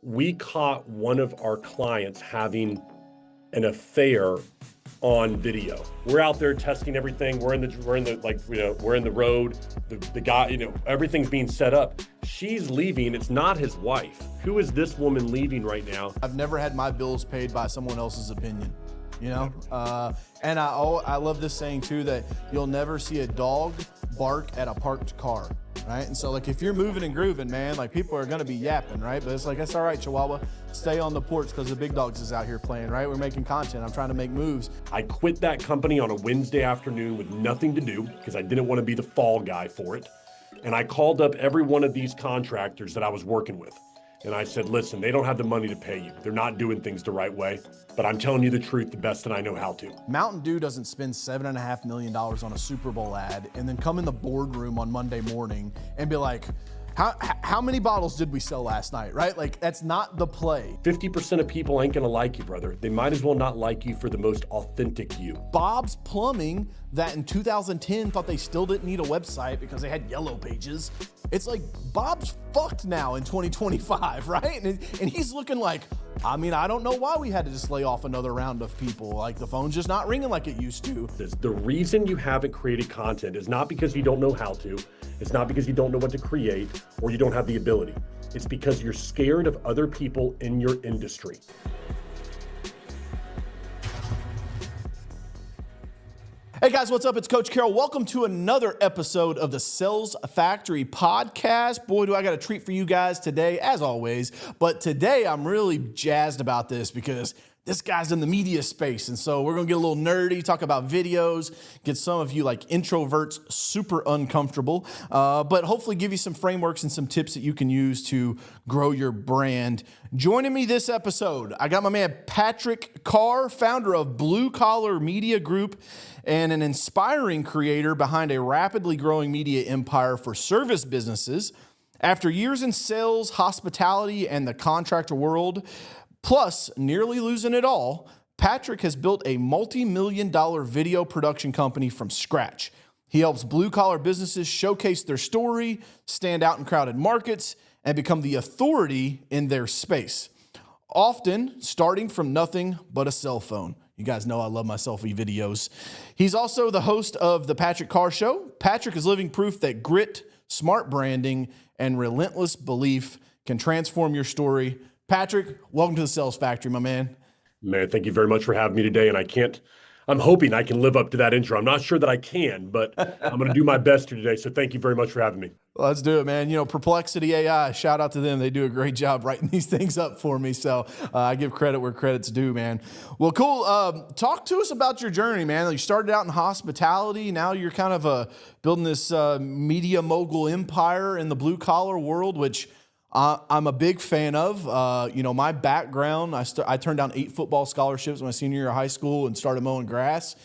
we caught one of our clients having an affair on video. We're out there testing everything. We're in the road. The guy, everything's being set up. She's leaving. It's not his wife. Who is this woman leaving right now? I've never had my bills paid by someone else's opinion, and I love this saying too, that you'll never see a dog bark at a parked car, right? And so like if you're moving and grooving, man, like people are gonna be yapping, right? But it's like, that's all right, Chihuahua, stay on the porch because the big dogs is out here playing, right? We're making content. I'm trying to make moves. I quit that company on a Wednesday afternoon with nothing to do because I didn't want to be the fall guy for it. And I called up every one of these contractors that I was working with. And I said, listen, they don't have the money to pay you. They're not doing things the right way, but I'm telling you the truth the best that I know how to. Mountain Dew doesn't spend $7.5 million on a Super Bowl ad and then come in the boardroom on Monday morning and be like, how many bottles did we sell last night, right? Like, that's not the play. 50% of people ain't gonna like you, brother. They might as well not like you for the most authentic you. Bob's Plumbing, that in 2010 thought they still didn't need a website because they had yellow pages. It's like Bob's fucked now in 2025, right? And he's looking like, I mean, I don't know why we had to just lay off another round of people. Like, the phone's just not ringing like it used to. The reason you haven't created content is not because you don't know how to. It's not because you don't know what to create or you don't have the ability. It's because you're scared of other people in your industry. Hey guys, what's up? It's Coach Carroll. Welcome to another episode of the Sales Factory podcast. Boy, do I got a treat for you guys today, as always. But today I'm really jazzed about this because this guy's in the media space. And so we're going to get a little nerdy, talk about videos, get some of you like introverts super uncomfortable, but hopefully give you some frameworks and some tips that you can use to grow your brand. Joining me this episode, I got my man Patrick Carr, founder of Blue Collar Media Group and an inspiring creator behind a rapidly growing media empire for service businesses. After years in sales, hospitality, and the contractor world, plus nearly losing it all, Patrick has built a multi-million-dollar video production company from scratch. He helps blue-collar businesses showcase their story, stand out in crowded markets, and become the authority in their space, often starting from nothing but a cell phone. You guys know I love my selfie videos. He's also the host of The Patrick Carr Show. Patrick is living proof that grit, smart branding, and relentless belief can transform your story. Patrick, welcome to the Sales Factory, my man. Man, thank you very much for having me today. And I'm hoping I can live up to that intro. I'm not sure that I can, but I'm going to do my best here today. So thank you very much for having me. Let's do it, man. Perplexity AI, shout out to them. They do a great job writing these things up for me. So I give credit where credit's due, man. Well, cool. Talk to us about your journey, man. You started out in hospitality. Now you're kind of building this media mogul empire in the blue collar world, which I'm a big fan of. My background, I turned down 8 football scholarships my senior year of high school and started mowing grass.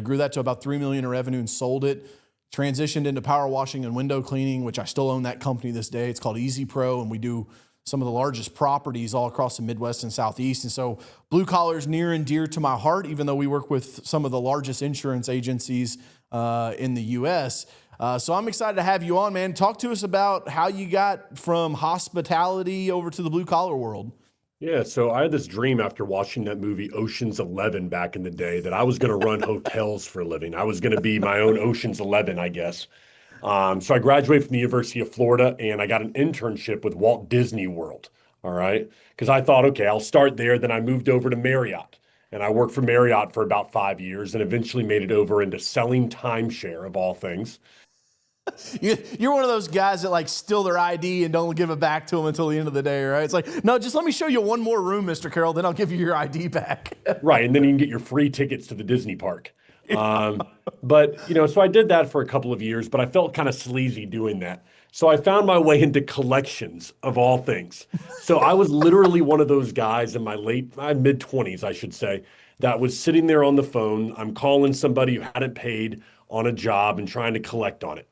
Grew that to about $3 million in revenue and sold it. Transitioned into power washing and window cleaning, which I still own that company this day. It's called Easy Pro, and we do some of the largest properties all across the Midwest and Southeast. And so blue collar is near and dear to my heart, even though we work with some of the largest insurance agencies in the U.S., so I'm excited to have you on, man. Talk to us about how you got from hospitality over to the blue collar world. Yeah, so I had this dream after watching that movie Ocean's 11 back in the day that I was going to run hotels for a living. I was going to be my own Ocean's 11, I guess. So I graduated from the University of Florida and I got an internship with Walt Disney World. All right, because I thought, okay, I'll start there. Then I moved over to Marriott. And I worked for Marriott for about 5 years and eventually made it over into selling timeshare of all things. You're one of those guys that steal their ID and don't give it back to them until the end of the day, right? It's like, no, just let me show you one more room, Mr. Carroll, then I'll give you your ID back. Right, and then you can get your free tickets to the Disney park. But, so I did that for a couple of years, but I felt kind of sleazy doing that. So I found my way into collections of all things. So I was literally one of those guys in my mid-20s, I should say, that was sitting there on the phone. I'm calling somebody who hadn't paid on a job and trying to collect on it.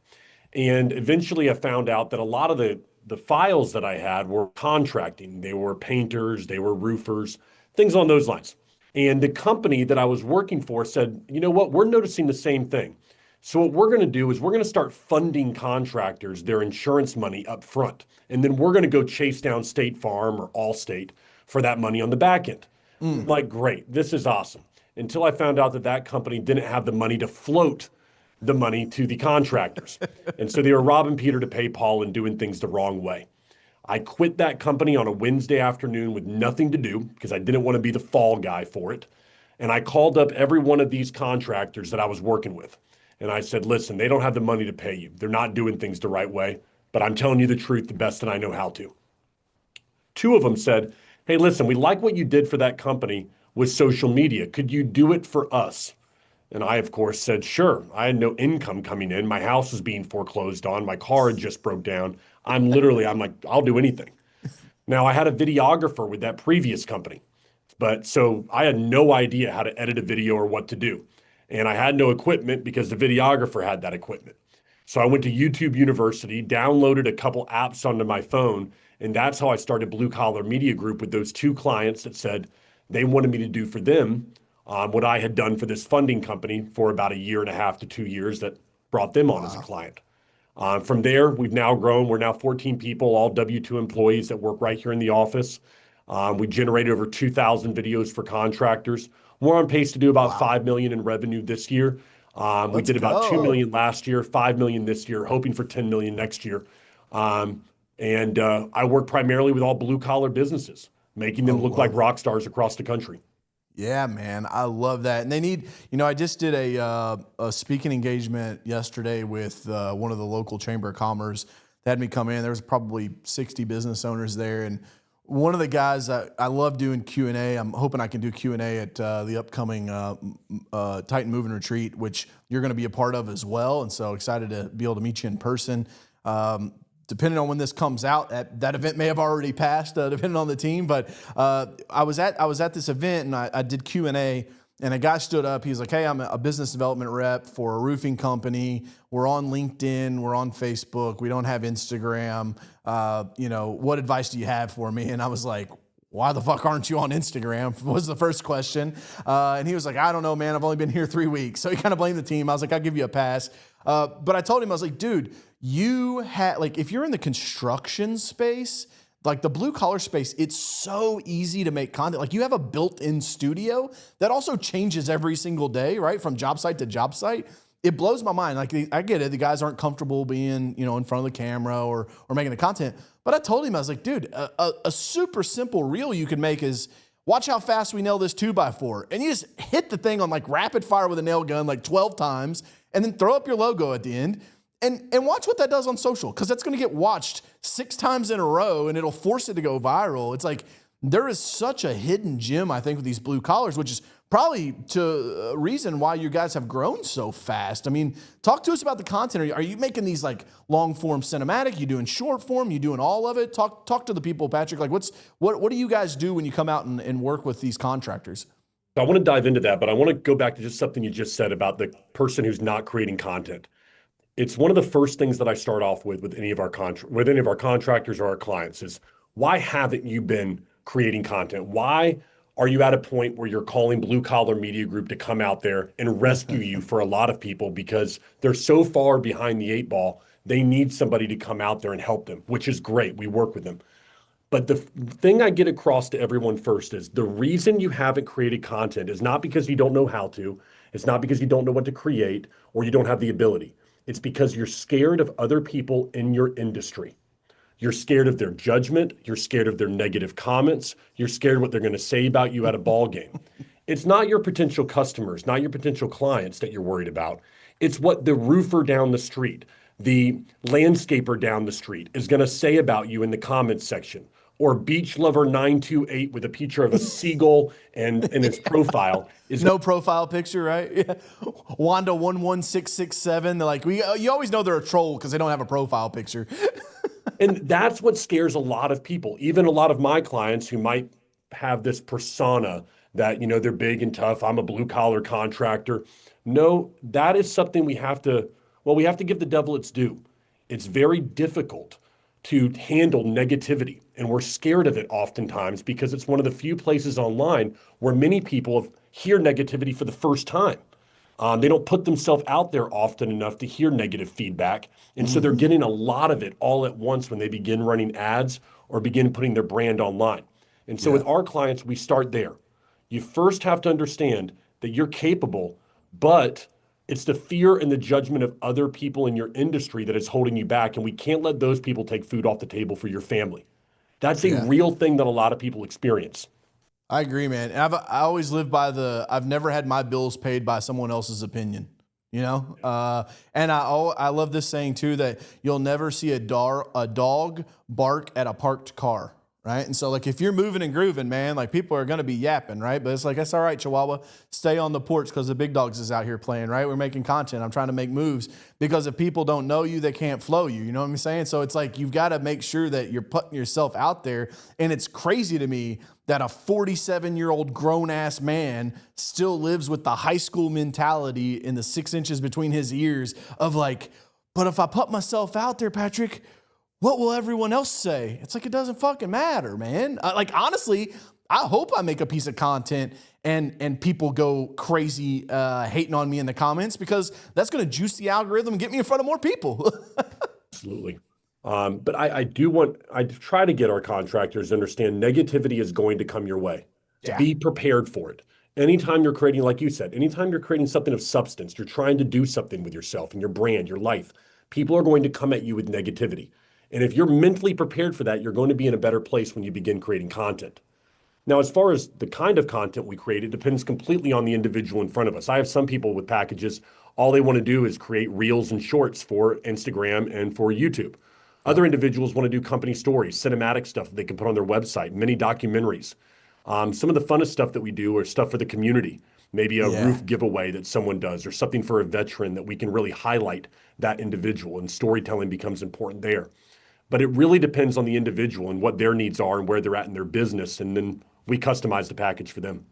And eventually I found out that a lot of the files that I had were contracting. They were painters, they were roofers, things on those lines. And the company that I was working for said, you know what, we're noticing the same thing. So what we're going to do is we're going to start funding contractors their insurance money up front. And then we're going to go chase down State Farm or Allstate for that money on the back end. I'm like, great, this is awesome. Until I found out that that company didn't have the money to float the money to the contractors. And so they were robbing Peter to pay Paul and doing things the wrong way. I quit that company on a Wednesday afternoon with nothing to do because I didn't want to be the fall guy for it. And I called up every one of these contractors that I was working with. And I said, listen, they don't have the money to pay you. They're not doing things the right way, but I'm telling you the truth the best that I know how to. Two of them said, hey, listen, we like what you did for that company with social media. Could you do it for us? And I, of course, said, sure. I had no income coming in. My house was being foreclosed on. My car had just broke down. I'm like, I'll do anything. Now, I had a videographer with that previous company, but so I had no idea how to edit a video or what to do. And I had no equipment because the videographer had that equipment. So I went to YouTube University, downloaded a couple apps onto my phone, and that's how I started Blue Collar Media Group with those two clients that said they wanted me to do for them what I had done for this funding company for about a year and a half to 2 years that brought them on as a client. From there, we've now grown. We're now 14 people, all W-2 employees that work right here in the office. We generated over 2,000 videos for contractors. We're on pace to do about 5 million in revenue this year. We did about 2 million last year, 5 million this year, hoping for 10 million next year. I work primarily with all blue collar businesses, making them look like rock stars across the country. Yeah, man, I love that. And they need, I just did a speaking engagement yesterday with one of the local chamber of commerce. They had me come in. There was probably 60 business owners there, and one of the guys, I love doing Q&A. I'm hoping I can do Q&A at the upcoming Titan Moving Retreat, which you're going to be a part of as well. And so excited to be able to meet you in person. Depending on when this comes out, that event may have already passed, depending on the team. But I was at this event and I did Q&A, and a guy stood up. He was like, "Hey, I'm a business development rep for a roofing company. We're on LinkedIn. We're on Facebook. We don't have Instagram. What advice do you have for me?" And I was like, "Why the fuck aren't you on Instagram?" was the first question. And he was like, "I don't know, man. I've only been here 3 weeks." So he kind of blamed the team. I was like, "I'll give you a pass." But I told him, I was like, "Dude, if you're in the construction space, like the blue collar space, it's so easy to make content. Like you have a built-in studio that also changes every single day, right? From job site to job site. It blows my mind. Like I get it. The guys aren't comfortable being, in front of the camera or making the content. But I told him, I was like, dude, a super simple reel you can make is watch how fast we nail this 2x4. And you just hit the thing on like rapid fire with a nail gun like 12 times and then throw up your logo at the end. And watch what that does on social, because that's going to get watched 6 times in a row and it'll force it to go viral. It's like there is such a hidden gem, I think, with these blue collars, which is probably to a reason why you guys have grown so fast. I mean, talk to us about the content. Are you making these like long form cinematic? You doing short form? You doing all of it? Talk to the people, Patrick. Like what do you guys do when you come out and work with these contractors? I want to dive into that, but I want to go back to just something you just said about the person who's not creating content. It's one of the first things that I start off with any of our contractors or our clients is, why haven't you been creating content? Why are you at a point where you're calling Blue Collar Media Group to come out there and rescue you for a lot of people because they're so far behind the 8 ball, they need somebody to come out there and help them, which is great. We work with them. But the thing I get across to everyone first is the reason you haven't created content is not because you don't know how to. It's not because you don't know what to create or you don't have the ability. It's because you're scared of other people in your industry. You're scared of their judgment. You're scared of their negative comments. You're scared what they're going to say about you at a ball game. It's not your potential customers, not your potential clients that you're worried about. It's what the roofer down the street, the landscaper down the street is going to say about you in the comments section. Or Beach Lover 928 with a picture of a seagull and its profile is no profile picture, right? Yeah. Wanda 11667. They're like, you always know they're a troll because they don't have a profile picture. And that's what scares a lot of people, even a lot of my clients who might have this persona that, they're big and tough. I'm a blue collar contractor. No, that is something we have to give the devil its due. It's very difficult to handle negativity. And we're scared of it oftentimes because it's one of the few places online where many people hear negativity for the first time. They don't put themselves out there often enough to hear negative feedback. And so they're getting a lot of it all at once when they begin running ads or begin putting their brand online. And so Yeah. with our clients, we start there. You first have to understand that you're capable, but it's the fear and the judgment of other people in your industry that is holding you back. And we can't let those people take food off the table for your family. That's a Yeah. real thing that a lot of people experience. I agree, man. And I always live by I've never had my bills paid by someone else's opinion, you know? And I love this saying too, that you'll never see a dog bark at a parked car. Right. And so like, if you're moving and grooving, man, like people are going to be yapping. Right. But it's like, that's all right, Chihuahua, stay on the porch because the big dogs is out here playing. Right. We're making content. I'm trying to make moves, because if people don't know you, they can't flow you. You know what I'm saying? So it's like, you've got to make sure that you're putting yourself out there. And it's crazy to me that a 47-year-old grown ass man still lives with the high school mentality in the 6 inches between his ears of like, but if I put myself out there, Patrick, what will everyone else say? It's like, it doesn't fucking matter, man. Like, honestly, I hope I make a piece of content and people go crazy hating on me in the comments, because that's going to juice the algorithm and get me in front of more people. Absolutely. But I try to get our contractors to understand negativity is going to come your way. Yeah. Be prepared for it. Anytime you're creating, like you said, anytime you're creating something of substance, you're trying to do something with yourself and your brand, your life, people are going to come at you with negativity. And if you're mentally prepared for that, you're going to be in a better place when you begin creating content. Now, as far as the kind of content we create, it depends completely on the individual in front of us. I have some people with packages, all they want to do is create reels and shorts for Instagram and for YouTube. Other individuals want to do company stories, cinematic stuff that they can put on their website, mini documentaries. Some of the funnest stuff that we do are stuff for the community, maybe a Yeah. roof giveaway that someone does or something for a veteran that we can really highlight that individual, and storytelling becomes important there. But it really depends on the individual and what their needs are and where they're at in their business. And then we customize the package for them.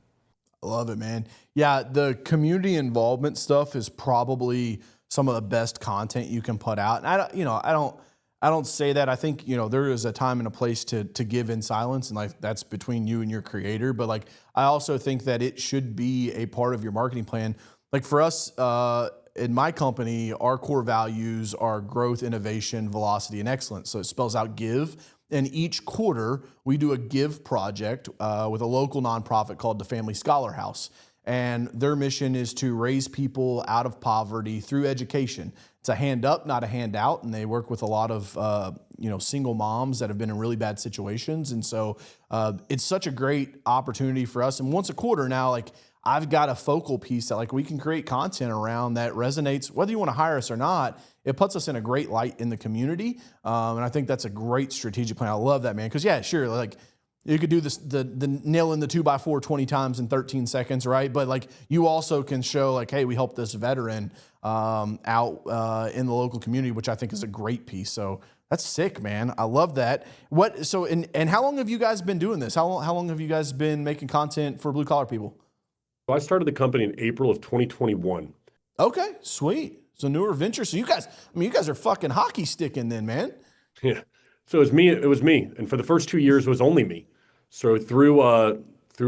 I love it, man. Yeah, the community involvement stuff is probably some of the best content you can put out. And I don't say that. I think, there is a time and a place to give in silence, and like that's between you and your creator. But like, I also think that it should be a part of your marketing plan. Like for us, in my company, our core values are growth, innovation, velocity, and excellence. So it spells out give. And each quarter, we do a give project with a local nonprofit called the Family Scholar House. And their mission is to raise people out of poverty through education. It's a hand up, not a handout. And they work with a lot of single moms that have been in really bad situations. And so it's such a great opportunity for us. And once a quarter now, like, I've got a focal piece that like we can create content around that resonates, whether you want to hire us or not. It puts us in a great light in the community. And I think that's a great strategic plan. I love that, man. Cause yeah, sure. Like you could do this, the nail in the 2x4 20 times in 13 seconds. Right. But like you also can show like, hey, we helped this veteran out in the local community, which I think is a great piece. So that's sick, man. I love that. And how long have you guys been doing this? How long have you guys been making content for blue collar people? So I started the company in April of 2021. Okay, sweet. So newer venture. So you guys are fucking hockey sticking then, man. Yeah. So it was me. And for the first 2 years, it was only me. So through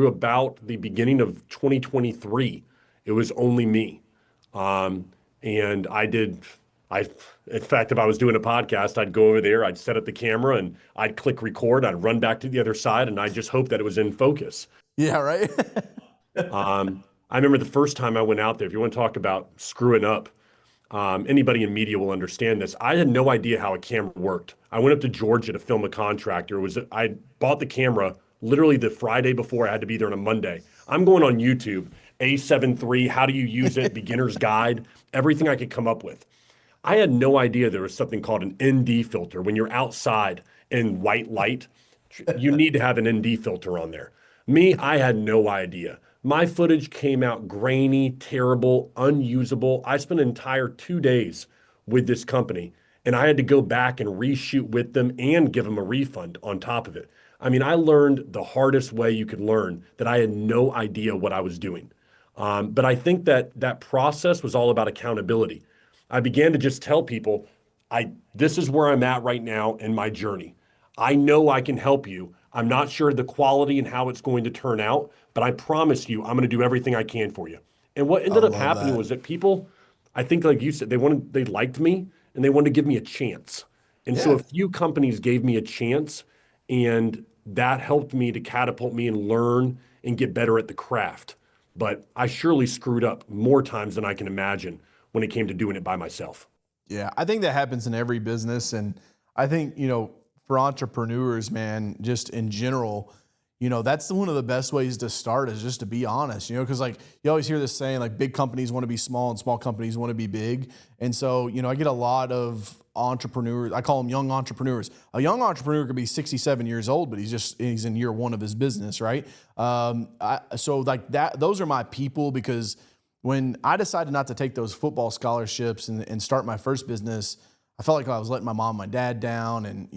about the beginning of 2023, it was only me. And in fact, if I was doing a podcast, I'd go over there, I'd set up the camera and I'd click record, I'd run back to the other side, and I'd just hope that it was in focus. Yeah, right. I remember the first time I went out there, if you want to talk about screwing up, anybody in media will understand this. I had no idea how a camera worked. I went up to Georgia to film a contractor. I bought the camera literally the Friday before. I had to be there on a Monday. I'm going on YouTube, A73, how do you use it, beginner's guide, everything I could come up with. I had no idea there was something called an ND filter. When you're outside in white light, you need to have an ND filter on there. Me, I had no idea. My footage came out grainy, terrible, unusable. I spent an entire 2 days with this company, and I had to go back and reshoot with them and give them a refund on top of it. I mean, I learned the hardest way you could learn, that I had no idea what I was doing. But I think that process was all about accountability. I began to just tell people, this is where I'm at right now in my journey. I know I can help you. I'm not sure the quality and how it's going to turn out, but I promise you, I'm going to do everything I can for you. And what I ended up love happening that. was that people, I think, like you said, they liked me and they wanted to give me a chance. And so Yeah. a few companies gave me a chance, and that helped me to catapult me and learn and get better at the craft. But I surely screwed up more times than I can imagine when it came to doing it by myself. Yeah, I think that happens in every business. And I think, for entrepreneurs, man, just in general, that's one of the best ways to start is just to be honest, because like you always hear this saying, like big companies want to be small and small companies want to be big. And so, I get a lot of entrepreneurs, I call them young entrepreneurs. A young entrepreneur could be 67 years old, but he's in year one of his business, right? So like that, those are my people because when I decided not to take those football scholarships and start my first business, I felt like I was letting my mom and my dad down. And,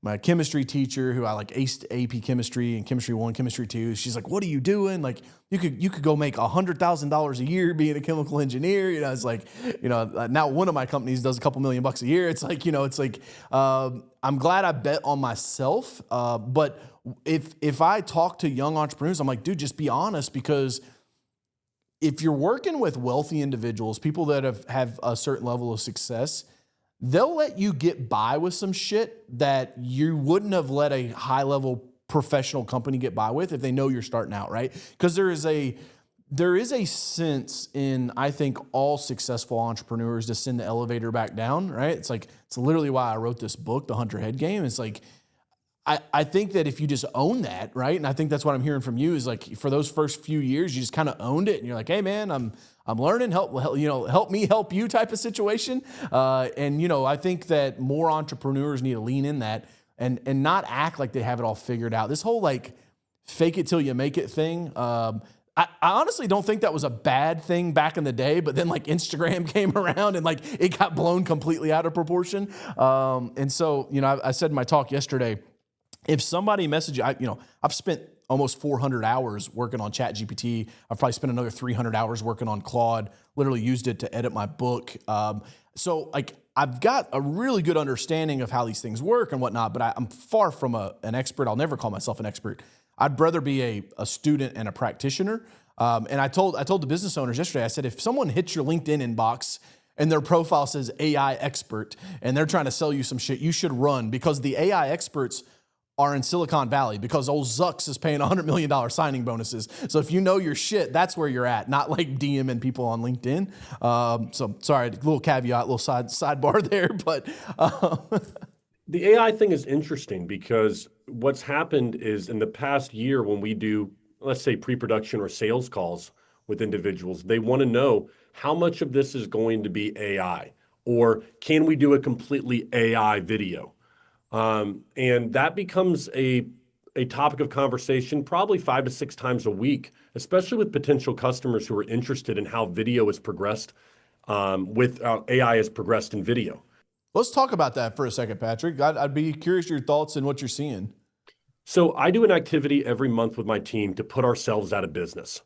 my chemistry teacher who I like aced AP chemistry and chemistry 1, chemistry 2. She's like, what are you doing? Like you could go make $100,000 a year being a chemical engineer. It's like, now one of my companies does a couple $1,000,000 a year. It's like, I'm glad I bet on myself. But if I talk to young entrepreneurs, I'm like, dude, just be honest, because if you're working with wealthy individuals, people that have a certain level of success, they'll let you get by with some shit that you wouldn't have let a high level professional company get by with if they know you're starting out, right? Because there is a sense in, I think, all successful entrepreneurs to send the elevator back down, right? It's literally why I wrote this book, The Hunter Head Game. It's like, I think that if you just own that, right? And I think that's what I'm hearing from you is like for those first few years, you just kind of owned it and you're like, hey man, I'm learning, help me help you type of situation. And I think that more entrepreneurs need to lean in that and not act like they have it all figured out. This whole like fake it till you make it thing. I honestly don't think that was a bad thing back in the day, but then like Instagram came around and like it got blown completely out of proportion. And so, I said in my talk yesterday, if somebody messages, I've spent almost 400 hours working on ChatGPT. I've probably spent another 300 hours working on Claude, literally used it to edit my book. So like I've got a really good understanding of how these things work and whatnot, but I'm far from an expert. I'll never call myself an expert. I'd rather be a student and a practitioner. And I told the business owners yesterday, I said, if someone hits your LinkedIn inbox and their profile says AI expert and they're trying to sell you some shit, you should run, because the AI experts are in Silicon Valley because old Zucks is paying $100 million signing bonuses. So if you know your shit, that's where you're at, not like DMing people on LinkedIn. So sorry, little caveat, little sidebar there, but The AI thing is interesting because what's happened is in the past year when we do, let's say, pre-production or sales calls with individuals, they want to know how much of this is going to be AI, or can we do a completely AI video? And that becomes a topic of conversation probably 5 to 6 times a week, especially with potential customers who are interested in how video has progressed, with AI has progressed in video. let's talk about that for a second, Patrick. I'd be curious your thoughts and what you're seeing. So I do an activity every month with my team to put ourselves out of business.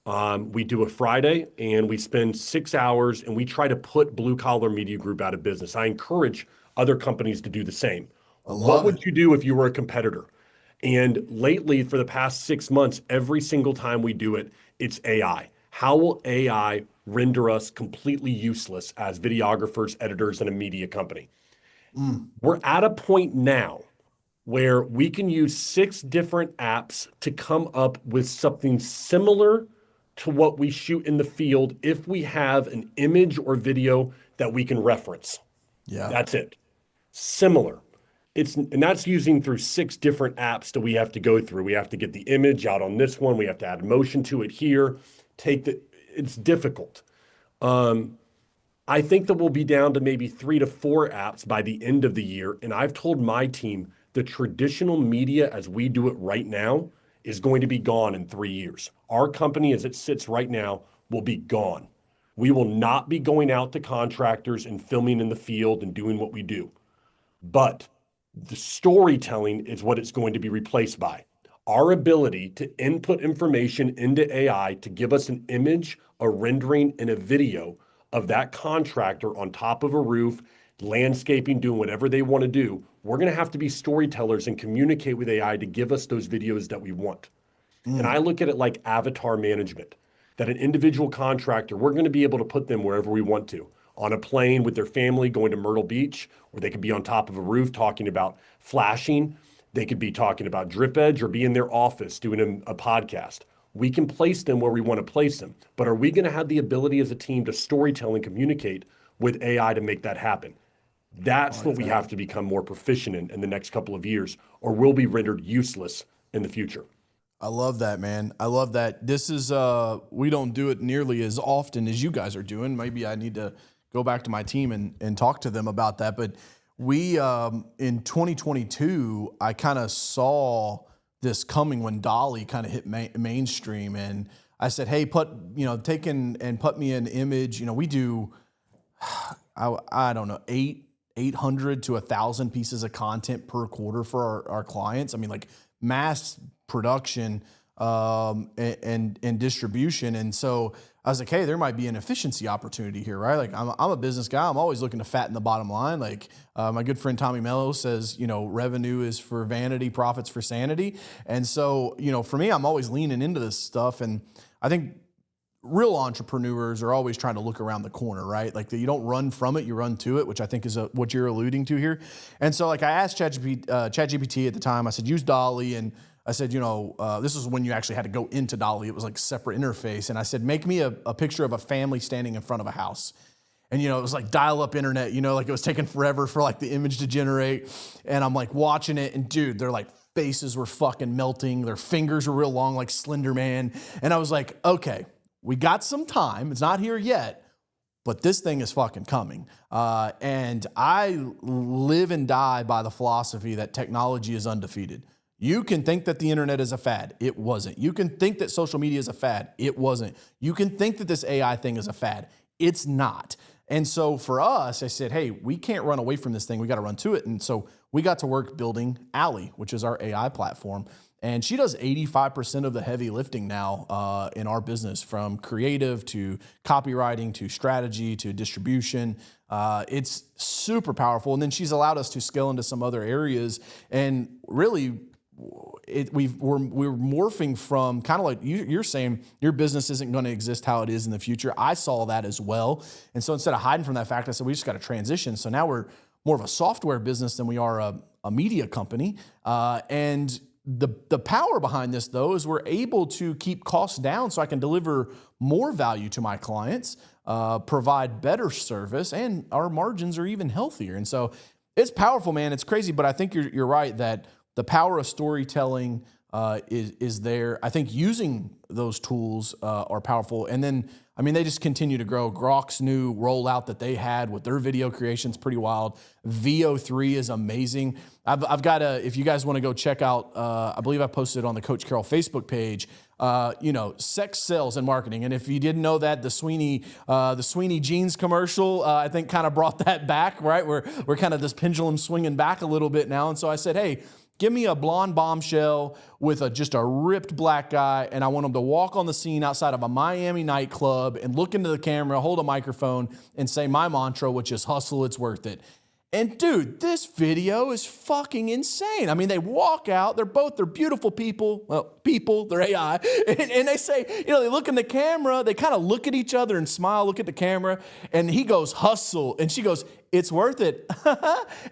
We do a Friday and we spend 6 hours and we try to put Blue Collar Media Group out of business. I encourage other companies to do the same. I What love it. would you do if you were a competitor? And lately, for the past 6 months, every single time we do it, it's AI. How will AI render us completely useless as videographers, editors, and a media company? Mm, We're at a point now where we can use 6 different apps to come up with something similar to what we shoot in the field if we have an image or video that we can reference. yeah. That's it. Similar. And that's using through 6 different apps that we have to go through. We have to get the image out on this one. We have to add motion to it here. It's difficult. Um, I think that we'll be down to maybe 3 to 4 apps by the end of the year. And I've told my team the traditional media as we do it right now is going to be gone in 3 years. Our company, as it sits right now, will be gone. We will not be going out to contractors and filming in the field and doing what we do. But the storytelling is what it's going to be replaced by. Our ability to input information into AI to give us an image, a rendering, and a video of that contractor on top of a roof, landscaping, doing whatever they want to do. We're going to have to be storytellers and communicate with AI to give us those videos that we want. And Mm, I look at it like avatar management. that an individual contractor, we're going to be able to put them wherever we want to, on a plane with their family going to Myrtle Beach, or they could be on top of a roof talking about flashing. They could be talking about drip edge or be in their office doing a podcast. We can place them where we want to place them. But are we going to have the ability as a team to storytell and communicate with AI to make that happen? That's what we have to become more proficient in the next couple of years, or we'll be rendered useless in the future. I love that, man. I love that. This is, we don't do it nearly as often as you guys are doing. Maybe I need to go back to my team and talk to them about that. But we, in 2022, I kind of saw this coming when Dolly kind of hit mainstream. And I said, hey, take and put me an image. We do, I don't know, 800 to 1,000 pieces of content per quarter for our clients. I mean, like mass production and distribution. And so I was like, hey, there might be an efficiency opportunity here, right? Like I'm a business guy. I'm always looking to fatten the bottom line. Like my good friend Tommy Mello says, revenue is for vanity, profits for sanity. And so, for me, I'm always leaning into this stuff. And I think real entrepreneurs are always trying to look around the corner, right? Like you don't run from it, you run to it, which I think is what you're alluding to here. And so like I asked ChatGPT at the time, I said, use Dolly. And I said, this is when you actually had to go into Dolly. It was like separate interface. And I said, make me a picture of a family standing in front of a house. And, it was like dial-up internet, like it was taking forever for like the image to generate. And I'm like watching it and dude, they're like faces were fucking melting. Their fingers were real long, like Slender Man. And I was like, okay, we got some time. It's not here yet, but this thing is fucking coming. And I live and die by the philosophy that technology is undefeated. You can think that the internet is a fad. It wasn't. You can think that social media is a fad. It wasn't. You can think that this AI thing is a fad. It's not. And so for us, I said, hey, we can't run away from this thing. We got to run to it. And so we got to work building Allie, which is our AI platform. And she does 85% of the heavy lifting now in our business, from creative to copywriting to strategy to distribution. It's super powerful. And then she's allowed us to scale into some other areas. And really, we're morphing from kind of like you're saying, your business isn't going to exist how it is in the future. I saw that as well. And so instead of hiding from that fact, I said, we just got to transition. So now we're more of a software business than we are a media company. And the power behind this, though, is we're able to keep costs down so I can deliver more value to my clients, provide better service, and our margins are even healthier. And so it's powerful, man. It's crazy, but I think you're right that the power of storytelling is there. I think using those tools are powerful. And then, I mean, they just continue to grow. Grok's new rollout that they had with their video creation is pretty wild. VO3 is amazing. I've got if you guys want to go check out, I believe I posted it on the Coach Carroll Facebook page, sex sales and marketing. And if you didn't know that, the Sweeney jeans commercial, I think kind of brought that back, right? We're kind of this pendulum swinging back a little bit now. And so I said, hey, give me a blonde bombshell with just a ripped black guy, and I want him to walk on the scene outside of a Miami nightclub and look into the camera, hold a microphone, and say my mantra, which is hustle, it's worth it. And dude, this video is fucking insane. I mean, they walk out, they're beautiful people. Well, they're AI. And they say, they look in the camera, they kind of look at each other and smile, look at the camera, and he goes, hustle. And she goes, it's worth it.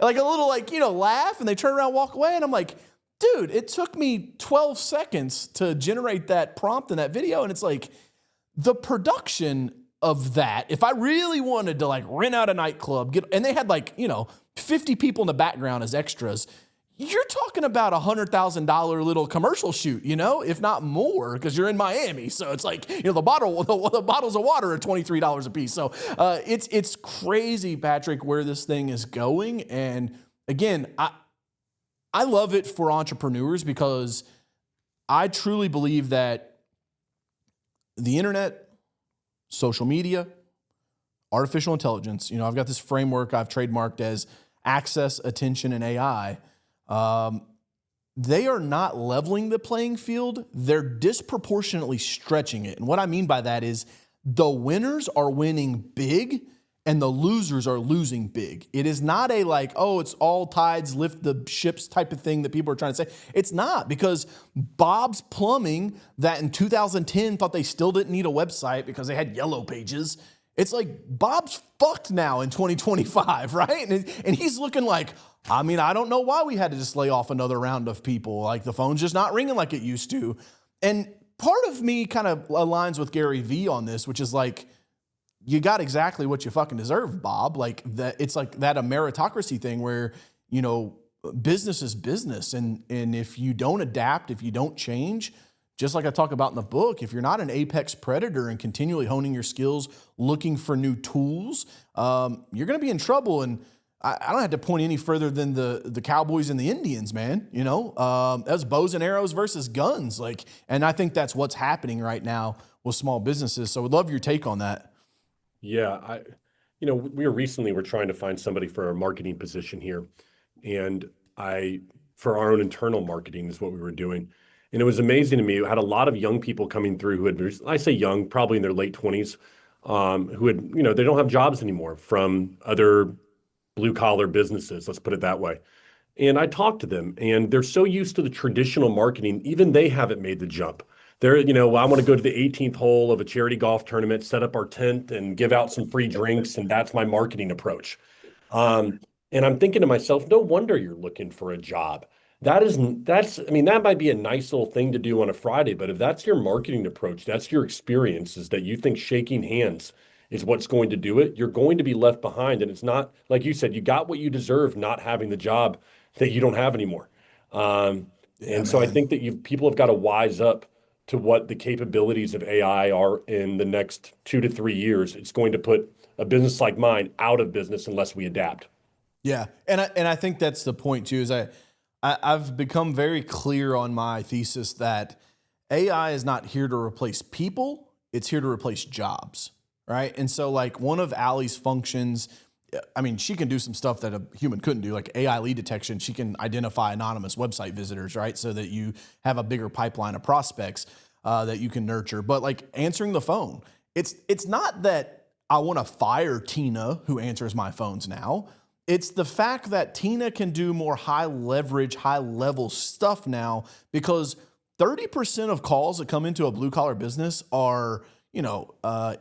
Like a little laugh, and they turn around, walk away. And I'm like, dude, it took me 12 seconds to generate that prompt in that video. And it's like the production of that, if I really wanted to rent out a nightclub, and they had 50 people in the background as extras, you're talking about $100,000 little commercial shoot, if not more, because you're in Miami. So it's like, the bottles of water are $23 a piece. So it's crazy, Patrick, where this thing is going. And again, I love it for entrepreneurs because I truly believe that the internet, social media, artificial intelligence, I've got this framework I've trademarked as access, attention, and AI. They are not leveling the playing field. They're disproportionately stretching it. And what I mean by that is the winners are winning big and the losers are losing big. It is not a like, oh, it's all tides lift the ships type of thing that people are trying to say. It's not, because Bob's Plumbing, that in 2010 thought they still didn't need a website because they had yellow pages. It's like Bob's fucked now in 2025, right? And he's looking like, I mean, I don't know why we had to just lay off another round of people. Like, the phone's just not ringing like it used to. And part of me kind of aligns with Gary Vee on this, which is like, you got exactly what you fucking deserve, Bob. Like, that, it's like that a meritocracy thing where, you know, business is business. And if you don't adapt, if you don't change, just like I talk about in the book, if you're not an apex predator and continually honing your skills, looking for new tools, you're going to be in trouble. And I don't have to point any further than the Cowboys and the Indians, man. You know, that's bows and arrows versus guns. Like, and I think that's what's happening right now with small businesses. So I would love your take on that. Yeah, we're trying to find somebody for our marketing position here, and for our own internal marketing is what we were doing. And it was amazing to me. We had a lot of young people coming through who had, I say young, probably in their late 20s, who had, they don't have jobs anymore from other blue collar businesses, let's put it that way. And I talked to them, and they're so used to the traditional marketing, even they haven't made the jump. They're, well, I want to go to the 18th hole of a charity golf tournament, set up our tent and give out some free drinks. And that's my marketing approach. And I'm thinking to myself, no wonder you're looking for a job. That might be a nice little thing to do on a Friday, but if that's your marketing approach, that's your experience, is that you think shaking hands is what's going to do it, you're going to be left behind. And it's not, like you said, you got what you deserve not having the job that you don't have anymore. So I think that people have got to wise up to what the capabilities of AI are in the next 2 to 3 years. It's going to put a business like mine out of business unless we adapt. Yeah, and I think that's the point too. Is I've become very clear on my thesis that AI is not here to replace people; it's here to replace jobs, right? And so, like, one of Allie's functions, I mean, she can do some stuff that a human couldn't do, like AI lead detection. She can identify anonymous website visitors, right? So that you have a bigger pipeline of prospects that you can nurture. But like answering the phone, it's not that I want to fire Tina, who answers my phones now. It's the fact that Tina can do more high leverage, high level stuff now, because 30% of calls that come into a blue collar business are,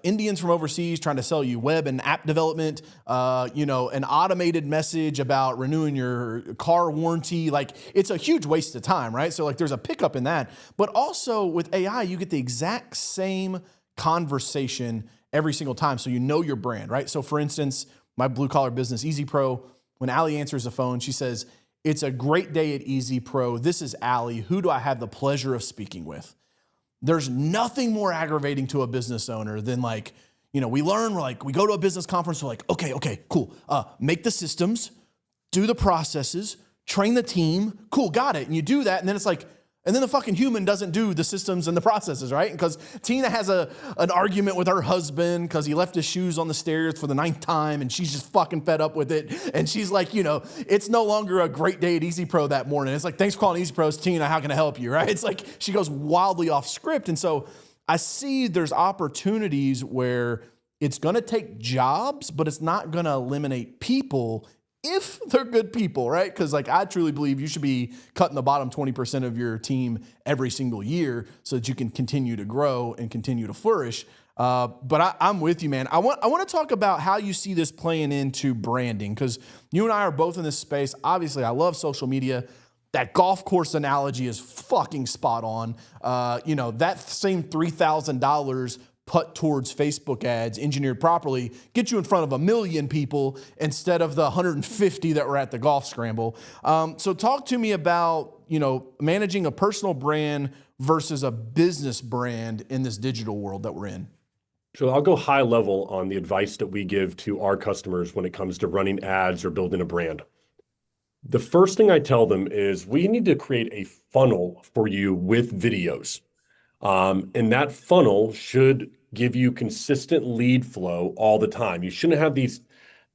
Indians from overseas trying to sell you web and app development, an automated message about renewing your car warranty. Like, it's a huge waste of time, right? So like, there's a pickup in that, but also with AI, you get the exact same conversation every single time. So you know your brand, right? So for instance, my blue collar business, Easy Pro, when Allie answers the phone, she says, "It's a great day at Easy Pro. This is Allie. Who do I have the pleasure of speaking with?" There's nothing more aggravating to a business owner than like, we learn, we go to a business conference, we're like, okay, cool. Make the systems, do the processes, train the team. Cool, got it. And you do that. And then it's like, and then the fucking human doesn't do the systems and the processes, right? Because Tina has an argument with her husband because he left his shoes on the stairs for the 9th time, and she's just fucking fed up with it. And she's like, it's no longer a great day at Easy Pro that morning. It's like, "Thanks for calling Easy Pro, it's Tina. How can I help you?" Right? It's like she goes wildly off script. And so I see there's opportunities where it's going to take jobs, but it's not going to eliminate people if they're good people, right? Because I truly believe you should be cutting the bottom 20% of your team every single year so that you can continue to grow and continue to flourish. But I'm with you, man. I want to talk about how you see this playing into branding, because you and I are both in this space. Obviously, I love social media. That golf course analogy is fucking spot on. That same $3,000 put towards Facebook ads engineered properly get you in front of 1 million people instead of the 150 that were at the golf scramble. So talk to me about, managing a personal brand versus a business brand in this digital world that we're in. So I'll go high level on the advice that we give to our customers when it comes to running ads or building a brand. The first thing I tell them is we need to create a funnel for you with videos. And that funnel should give you consistent lead flow all the time. You shouldn't have these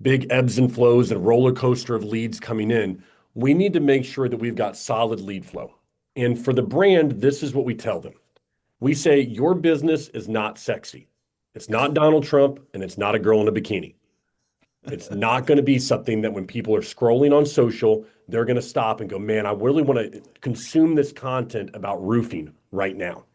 big ebbs and flows and roller coaster of leads coming in. We need to make sure that we've got solid lead flow. And for the brand, this is what we tell them. We say, your business is not sexy. It's not Donald Trump, and it's not a girl in a bikini. It's not going to be something that when people are scrolling on social, they're going to stop and go, man, I really want to consume this content about roofing right now.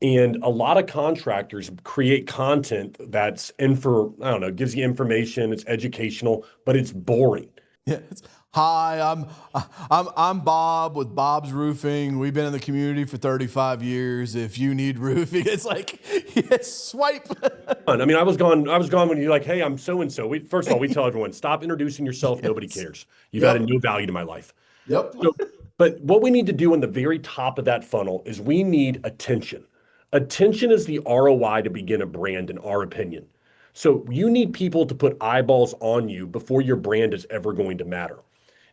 And a lot of contractors create content that's I don't know, gives you information, it's educational, but it's boring. Yeah. Hi, I'm Bob with Bob's Roofing. We've been in the community for 35 years. If you need roofing, it's like, yes, swipe. I mean, I was gone when you're like, hey, I'm so and so. First of all, we tell everyone, stop introducing yourself. Nobody Yes. cares. You've added Yep. no value to my life. Yep. So, but what we need to do on the very top of that funnel is we need attention. Attention is the ROI to begin a brand, in our opinion. So you need people to put eyeballs on you before your brand is ever going to matter.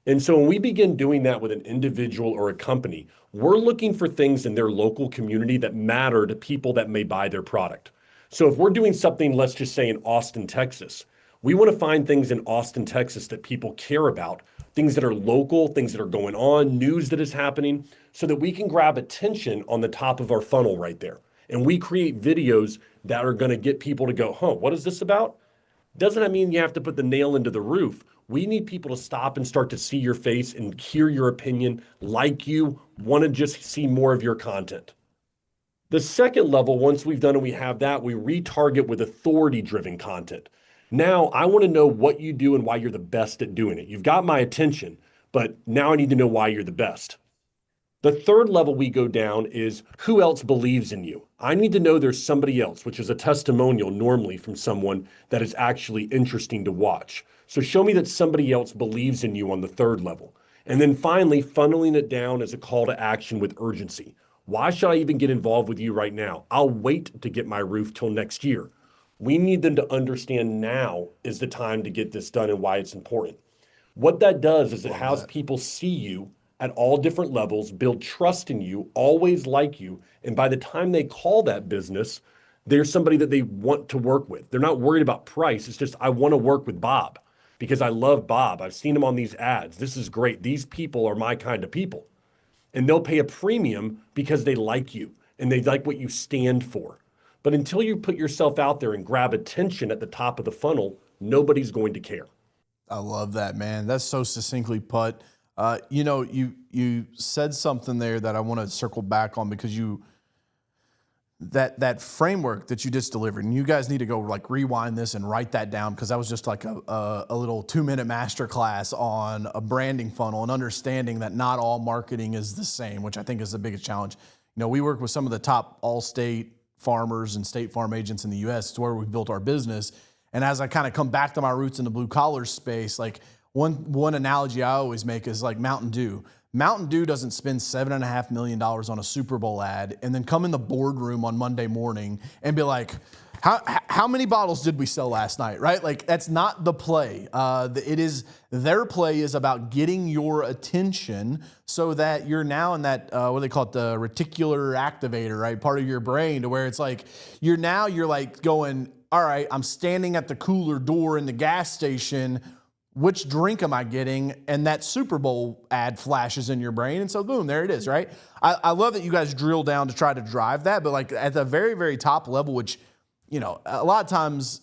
And so when we begin doing that with an individual or a company, we're looking for things in their local community that matter to people that may buy their product. So if we're doing something, let's just say in Austin, Texas, we want to find things in Austin, Texas that people care about, things that are local, things that are going on, news that is happening, so that we can grab attention on the top of our funnel right there. And we create videos that are going to get people to go, huh, what is this about? Doesn't that mean you have to put the nail into the roof? We need people to stop and start to see your face and hear your opinion, like you, want to just see more of your content. The second level, once we've done and we have that, we retarget with authority-driven content. Now, I want to know what you do and why you're the best at doing it. You've got my attention, but now I need to know why you're the best. The third level we go down is who else believes in you? I need to know there's somebody else, which is a testimonial normally from someone that is actually interesting to watch. So show me that somebody else believes in you on the third level. And then finally, funneling it down as a call to action with urgency. Why should I even get involved with you right now? I'll wait to get my roof till next year. We need them to understand now is the time to get this done and why it's important. What that does is it Love has that. people see you at all different levels, build trust in you, always like you. And by the time they call that business, they're somebody that they want to work with. They're not worried about price. It's just, I want to work with Bob because I love Bob. I've seen him on these ads. This is great. These people are my kind of people. And they'll pay a premium because they like you and they like what you stand for. But until you put yourself out there and grab attention at the top of the funnel, nobody's going to care. I love that, man. That's so succinctly put. You said something there that I want to circle back on because that framework that you just delivered, and you guys need to go like rewind this and write that down because that was just like a little 2-minute master class on a branding funnel and understanding that not all marketing is the same, which I think is the biggest challenge. We work with some of the top all-state farmers and state farm agents in the U.S. It's where we built our business. And as I kind of come back to my roots in the blue collar space, like one analogy I always make is like Mountain Dew. Mountain Dew doesn't spend $7.5 million on a Super Bowl ad and then come in the boardroom on Monday morning and be like, how many bottles did we sell last night, right? Like that's not the play. Their play is about getting your attention so that you're now in that, what do they call it? The reticular activator, right? Part of your brain to where it's like, you're like going, all right, I'm standing at the cooler door in the gas station. Which drink am I getting? And that Super Bowl ad flashes in your brain. And so boom, there it is, right? I love that you guys drill down to try to drive that, but like at the very, very top level, which, a lot of times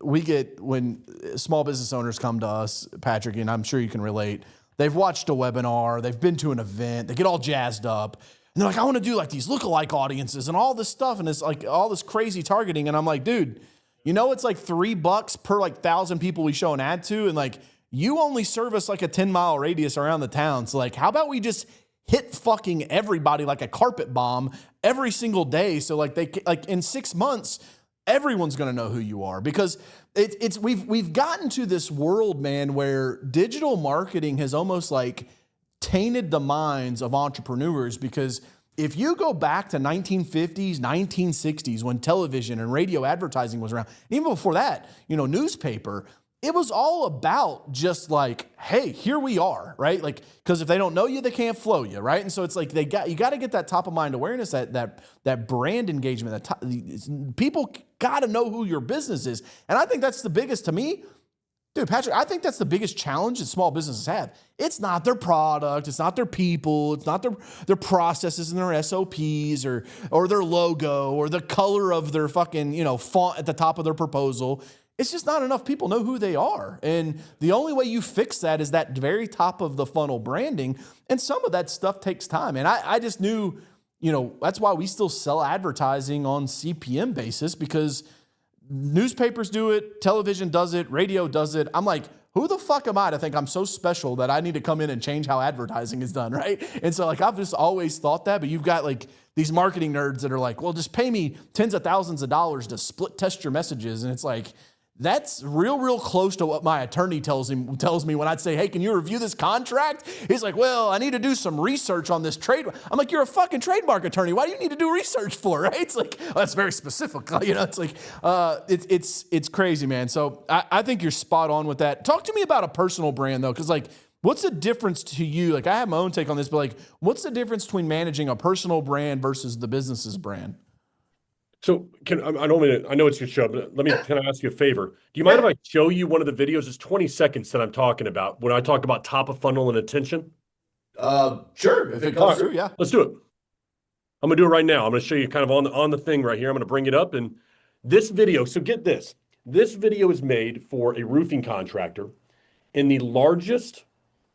we get when small business owners come to us, Patrick, and I'm sure you can relate, they've watched a webinar, they've been to an event, they get all jazzed up. And they're like, I want to do like these lookalike audiences and all this stuff. And it's like all this crazy targeting. And I'm like, dude, it's like $3 per like 1,000 people we show an ad to. And like, you only service like a 10-mile radius around the town. So like, how about we just hit fucking everybody like a carpet bomb every single day? So like in 6 months, everyone's going to know who you are because we've gotten to this world, man, where digital marketing has almost like tainted the minds of entrepreneurs because if you go back to 1950s, 1960s when television and radio advertising was around, even before that, newspaper, it was all about just like, hey, here we are, right? Like, because if they don't know you, they can't flow you, right? And so it's like you got to get that top of mind awareness, that brand engagement. People got to know who your business is, and I think that's the biggest to me. Dude, Patrick, I think that's the biggest challenge that small businesses have. It's not their product, it's not their people, it's not their processes and their SOPs or their logo or the color of their fucking, font at the top of their proposal. it's just not enough people know who they are. And the only way you fix that is that very top of the funnel branding. And some of that stuff takes time. And I just knew, that's why we still sell advertising on CPM basis, because newspapers do it, television does it, radio does it. I'm like, who the fuck am I to think I'm so special that I need to come in and change how advertising is done, right? And so I've just always thought that, but you've got these marketing nerds that are like, well, just pay me tens of thousands of dollars to split test your messages. And it's like, that's real close to what my attorney tells me when I'd say, hey, can you review this contract? He's like, well, I need to do some research on this trade. I'm like, you're a fucking trademark attorney. Why do you need to do research for, right? It's like, oh, that's very specific. It's like, it's crazy, man. So I think you're spot on with that. Talk to me about a personal brand though. Cause what's the difference to you? I have my own take on this, but what's the difference between managing a personal brand versus the business's brand? So I know it's your show, but can I ask you a favor? Do you mind if I show you one of the videos? It's 20 seconds that I'm talking about when I talk about top of funnel and attention. Sure. If it goes through, yeah. Let's do it. I'm gonna do it right now. I'm gonna show you kind of on the thing right here. I'm gonna bring it up, and this video. So get this. This video is made for a roofing contractor in the largest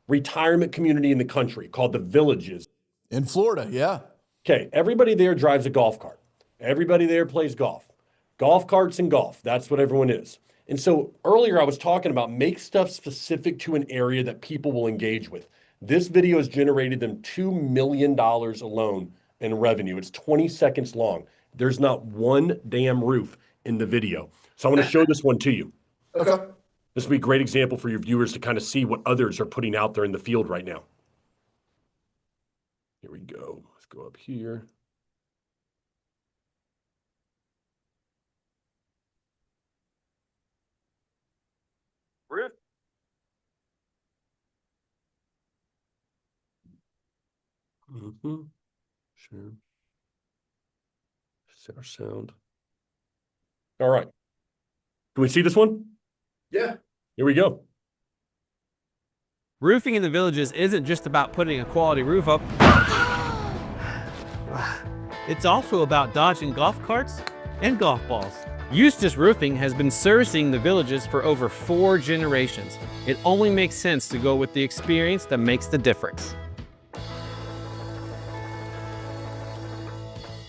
retirement community in the country called the Villages. In Florida, yeah. Okay, everybody there drives a golf cart. Everybody there plays golf. Golf carts and golf. That's what everyone is. And so earlier I was talking about make stuff specific to an area that people will engage with. This video has generated them $2 million alone in revenue. It's 20 seconds long. There's not one damn roof in the video. So I'm going to show this one to you. Okay. This will be a great example for your viewers to kind of see what others are putting out there in the field right now. Here we go. Let's go up here. Roof. Sure. Set our sound. All right. Can we see this one? Yeah. Here we go. Roofing in the Villages isn't just about putting a quality roof up. It's also about dodging golf carts and golf balls. Eustace Roofing has been servicing the Villages for over 4 generations. It only makes sense to go with the experience that makes the difference.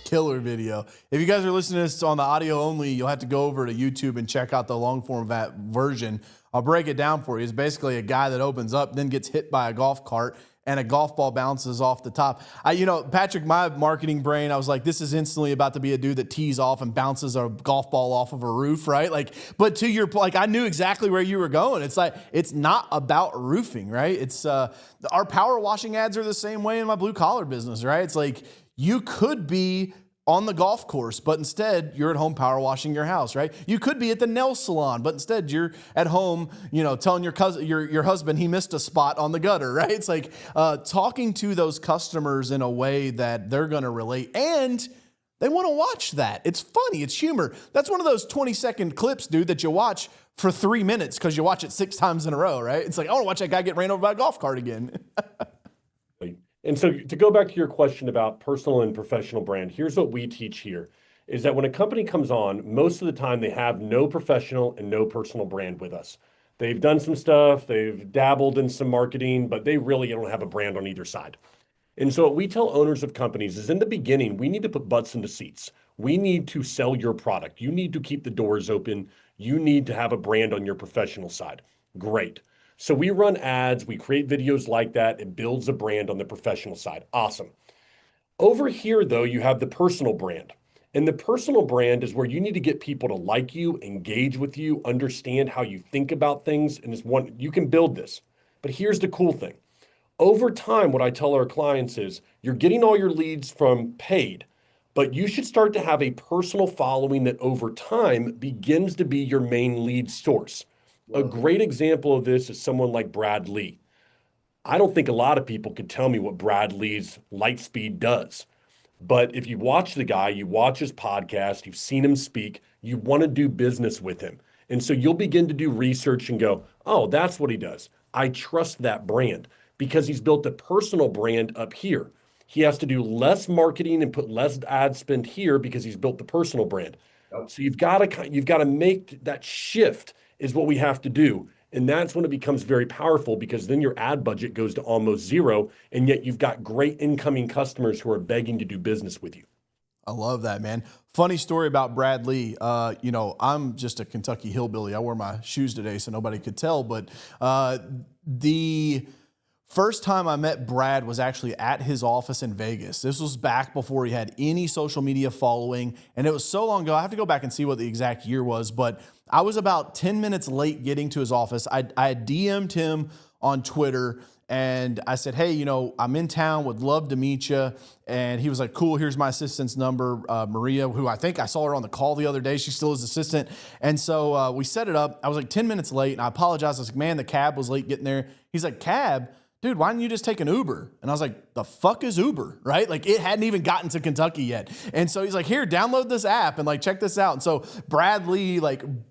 Killer video. If you guys are listening to this on the audio only, you'll have to go over to YouTube and check out the long form version. I'll break it down for you. It's basically a guy that opens up, then gets hit by a golf cart, and a golf ball bounces off the top. Patrick, my marketing brain, I was like, this is instantly about to be a dude that tees off and bounces a golf ball off of a roof, right? But to your point, I knew exactly where you were going. It's it's not about roofing, right? It's our power washing ads are the same way in my blue collar business, right? It's you could be on the golf course, but instead you're at home power washing your house, right? You could be at the nail salon, but instead you're at home, telling your husband he missed a spot on the gutter, right? It's talking to those customers in a way that they're going to relate and they want to watch that. It's funny. It's humor. That's one of those 20-second clips, dude, that you watch for 3 minutes because you watch it 6 times in a row, right? It's I want to watch that guy get ran over by a golf cart again. And so to go back to your question about personal and professional brand, here's what we teach here is that when a company comes on, most of the time they have no professional and no personal brand with us. They've done some stuff, they've dabbled in some marketing, but they really don't have a brand on either side. And so what we tell owners of companies is in the beginning, we need to put butts into seats. We need to sell your product. You need to keep the doors open. You need to have a brand on your professional side. Great. So we run ads, we create videos like that. It builds a brand on the professional side. Awesome. Over here, though, you have the personal brand. And the personal brand is where you need to get people to like you, engage with you, understand how you think about things. And you can build this. But here's the cool thing. Over time, what I tell our clients is you're getting all your leads from paid, but you should start to have a personal following that over time begins to be your main lead source. A great example of this is someone like Brad Lee. I don't think a lot of people could tell me what Brad Lee's Lightspeed does. But if you watch the guy, you watch his podcast, you've seen him speak, you want to do business with him. And so you'll begin to do research and go, oh, that's what he does. I trust that brand because he's built a personal brand up here. He has to do less marketing and put less ad spend here because he's built the personal brand. So you've got to make that shift is what we have to do. And that's when it becomes very powerful because then your ad budget goes to almost zero. And yet you've got great incoming customers who are begging to do business with you. I love that, man. Funny story about Brad Lee. I'm just a Kentucky hillbilly. I wore my shoes today so nobody could tell. But the first time I met Brad was actually at his office in Vegas. This was back before he had any social media following. And it was so long ago. I have to go back and see what the exact year was. But I was about 10 minutes late getting to his office. I had DM'd him on Twitter. And I said, hey, I'm in town, would love to meet you. And he was like, cool, here's my assistant's number, Maria, who I think I saw her on the call the other day. She's still his assistant. And so we set it up. I was like 10 minutes late, and I apologized. I was like, man, the cab was late getting there. He's like, cab? Dude, why didn't you just take an Uber? And I was like, the fuck is Uber, right? Like, it hadn't even gotten to Kentucky yet. And so he's like, here, download this app and check this out. And so Brad Lee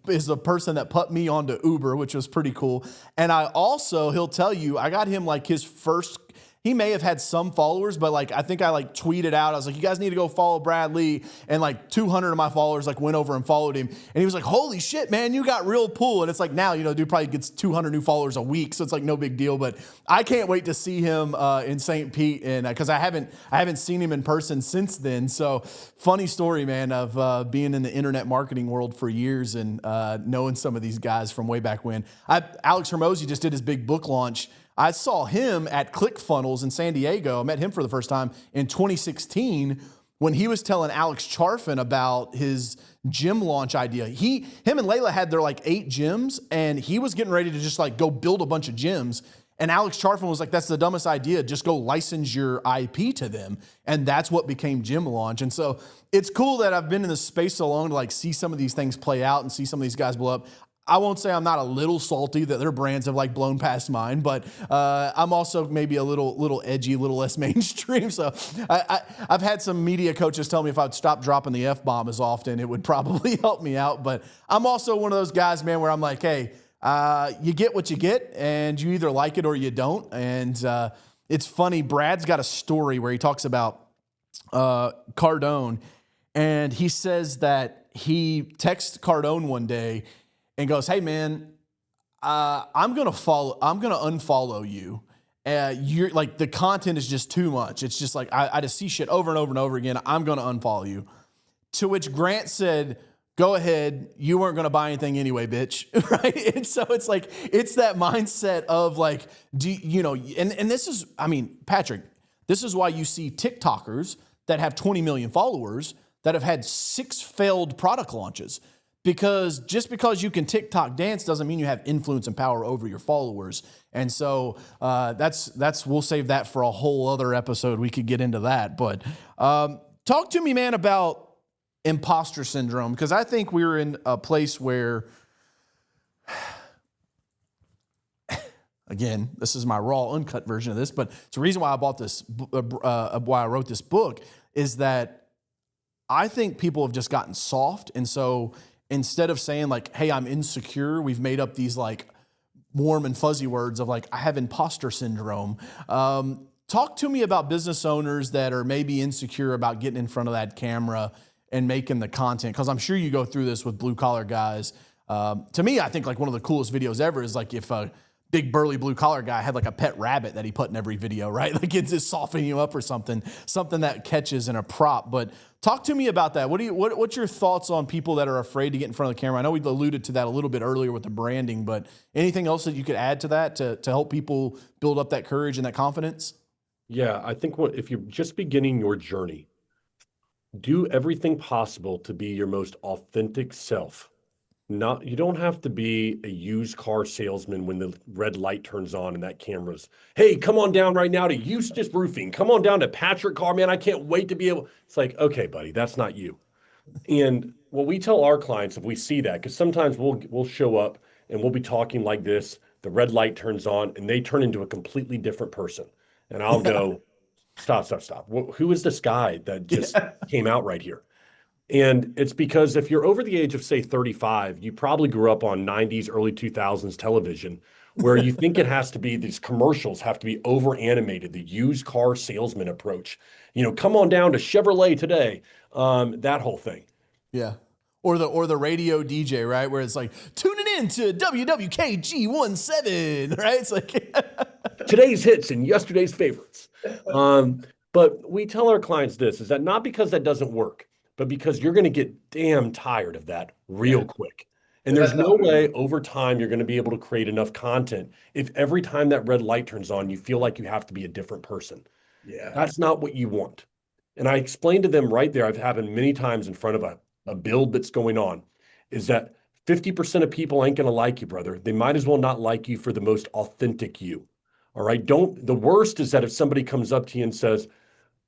is the person that put me onto Uber, which was pretty cool. And he'll tell you, I got him his first. He may have had some followers, but I think I tweeted out. I was like, you guys need to go follow Brad Lee. And 200 of my followers went over and followed him. And he was like, holy shit, man, you got real pull. And it's now, dude probably gets 200 new followers a week. So it's no big deal. But I can't wait to see him in St. Pete. And because I haven't seen him in person since then. So funny story, man, of being in the internet marketing world for years and knowing some of these guys from way back when. Alex Hormozy just did his big book launch. I saw him at ClickFunnels in San Diego. I met him for the first time in 2016 when he was telling Alex Charfen about his gym launch idea. Him and Layla had their 8 gyms, and he was getting ready to just go build a bunch of gyms. And Alex Charfen was like, that's the dumbest idea. Just go license your IP to them. And that's what became Gym Launch. And so it's cool that I've been in this space so long to see some of these things play out and see some of these guys blow up. I won't say I'm not a little salty that their brands have blown past mine, but I'm also maybe a little edgy, a little less mainstream. So I've had some media coaches tell me if I'd stop dropping the F-bomb as often, it would probably help me out. But I'm also one of those guys, man, where I'm like, hey, you get what you get, and you either like it or you don't. And it's funny, Brad's got a story where he talks about Cardone, and he says that he texts Cardone one day and goes, hey, man, I'm going to unfollow you. You're the content is just too much. It's just I just see shit over and over and over again. I'm going to unfollow you. To which Grant said, go ahead. You weren't going to buy anything anyway, bitch. Right. And so it's it's that mindset of and this is, Patrick, this is why you see TikTokers that have 20 million followers that have had 6 failed product launches. Because just because you can TikTok dance doesn't mean you have influence and power over your followers. And so we'll save that for a whole other episode. We could get into that. But talk to me, man, about imposter syndrome. Because I think we're in a place where, again, this is my raw, uncut version of this, but it's the reason why I bought this, why I wrote this book, is that I think people have just gotten soft. And so instead of saying hey, I'm insecure, we've made up these warm and fuzzy words of I have imposter syndrome. Talk to me about business owners that are maybe insecure about getting in front of that camera and making the content. Because I'm sure you go through this with blue collar guys. To me, I think one of the coolest videos ever is if a big burly blue collar guy had a pet rabbit that he put in every video, right? It's just softening you up or something that catches in a prop. But talk to me about that. What's your thoughts on people that are afraid to get in front of the camera? I know we alluded to that a little bit earlier with the branding, but anything else that you could add to that to help people build up that courage and that confidence? Yeah, I think if you're just beginning your journey, do everything possible to be your most authentic self. You don't have to be a used car salesman when the red light turns on and that camera's, hey, come on down right now to Eustace Roofing. Come on down to Patrick Car, man. I can't wait to be able. It's okay, buddy, that's not you. And what we tell our clients, if we see that, because sometimes we'll show up and we'll be talking like this, the red light turns on and they turn into a completely different person. And I'll go, stop. Who is this guy that just came out right here? And it's because if you're over the age of, say, 35, you probably grew up on 90s, early 2000s television, where you think it has to be, these commercials have to be over animated, the used car salesman approach. Come on down to Chevrolet today, that whole thing. Yeah. Or the radio DJ, right? Where it's like, tuning in to WWKG17, right? It's like Today's hits and yesterday's favorites. But we tell our clients this is that not because that doesn't work, but because you're going to get damn tired of that real quick. And there's no way over time you're going to be able to create enough content if every time that red light turns on, you feel like you have to be a different person. Yeah. That's not what you want. And I explained to them right there, I've happened many times in front of a build that's going on, is that 50% of people ain't going to like you, brother. They might as well not like you for the most authentic you. All right. The worst is that if somebody comes up to you and says,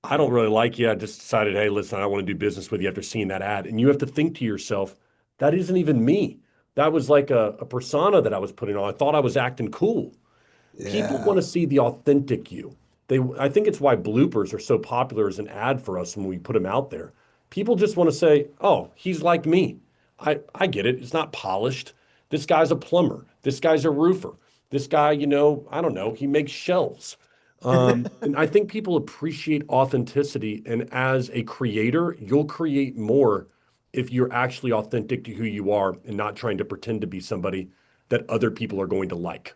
I don't really like you. I just decided, hey, listen, I want to do business with you after seeing that ad. And you have to think to yourself, that isn't even me. That was like a persona that I was putting on. I thought I was acting cool. Yeah. People want to see the authentic you. I think it's why bloopers are so popular as an ad for us when we put them out there. People just want to say, oh, he's like me. I get it. It's not polished. This guy's a plumber. This guy's a roofer. This guy, I don't know, he makes shelves. And I think people appreciate authenticity. And as a creator, you'll create more if you're actually authentic to who you are and not trying to pretend to be somebody that other people are going to like.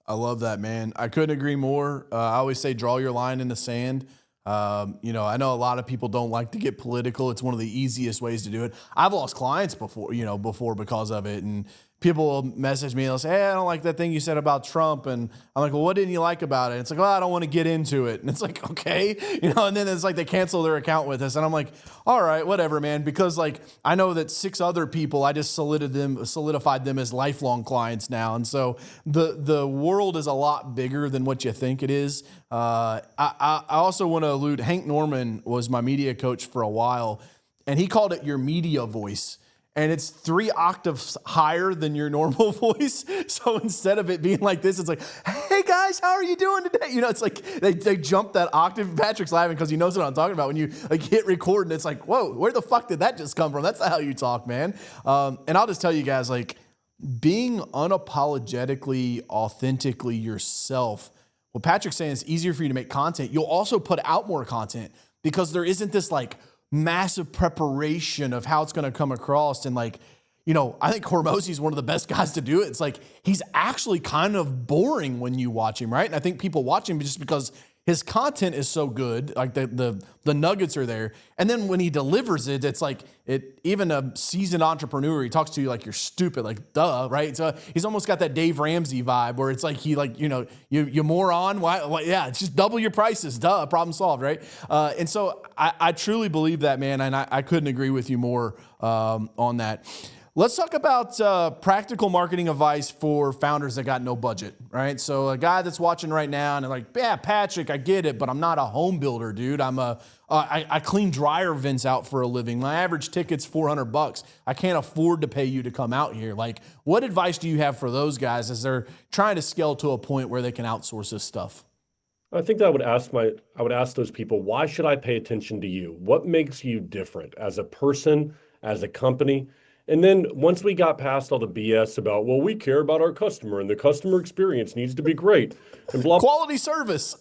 I love that, man. I couldn't agree more. I always say, draw your line in the sand. I know a lot of people don't like to get political. It's one of the easiest ways to do it. I've lost clients before because of it. And people will message me and they'll say, hey, I don't like that thing you said about Trump. And I'm like, well, what didn't you like about it? And it's like, well, I don't want to get into it. And it's like, okay. And then it's like they cancel their account with us. And I'm like, all right, whatever, man. Because like, I know that 6 other people, I just solidified them as lifelong clients now. And so the world is a lot bigger than what you think it is. I also want to allude, Hank Norman was my media coach for a while, and he called it your media voice. And it's 3 octaves higher than your normal voice. So instead of it being like this, it's like, hey guys, how are you doing today? It's like they jump that octave. Patrick's laughing because he knows what I'm talking about. When you like hit record and it's like, whoa, where the fuck did that just come from? That's not how you talk, man. And I'll just tell you guys, like, being unapologetically, authentically yourself, what Patrick's saying is easier for you to make content. You'll also put out more content because there isn't this like massive preparation of how it's going to come across. And like, I think Hormozy is one of the best guys to do it. It's like, he's actually kind of boring when you watch him, right? And I think people watch him just because his content is so good, like the nuggets are there. And then when he delivers it, it's like even a seasoned entrepreneur, he talks to you like you're stupid, like duh, right? So he's almost got that Dave Ramsey vibe where it's like you moron, why? Yeah, it's just double your prices, duh, problem solved, right? And so I truly believe that, man, and I couldn't agree with you more on that. Let's talk about practical marketing advice for founders that got no budget, right? So a guy that's watching right now and they're like, yeah, Patrick, I get it, but I'm not a home builder, dude. I clean dryer vents out for a living. My average ticket's $400. I can't afford to pay you to come out here. Like, what advice do you have for those guys as they're trying to scale to a point where they can outsource this stuff? I think that I would ask those people, why should I pay attention to you? What makes you different as a person, as a company? And then once we got past all the BS about, well, we care about our customer and the customer experience needs to be great and blah, quality service,